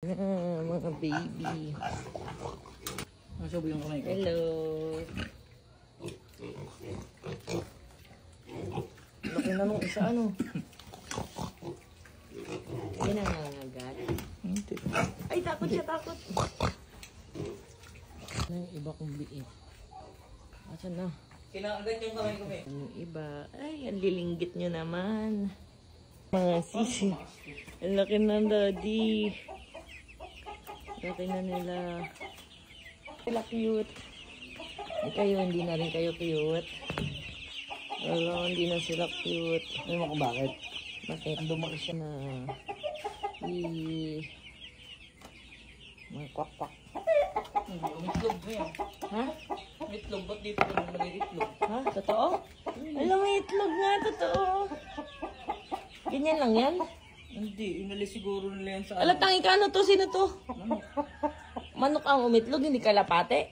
Mga baby. Nasubo yung kamay ko. Hello. Laki na nung isa ano. Ginangangagat. Hindi. Ay, takot siya, takot. Yung iba kong biit. Asan na? Kinakagat yung kamay ko, Yung iba. Ay, ang lilinggit nyo naman. Mga sisi. Ang laki na, daddy. Laki na nila. Sila cute. Kayo, hindi na rin kayo cute. Wala, hindi na sila cute. Alam mo kung bakit? Bakit? Lumaki siya na. Mga kwak-kwak. Umitlog mo yan. Ha? Umitlog, ba't dito yung maliitlog? Ha? Totoo? Alam mo, itlog nga, totoo. Ganyan lang yan? Hindi, inalis siguro nila yan sa Alam, tangi ka, ano to? Sino to? Manok. Manok ang umitlog, hindi kalapate.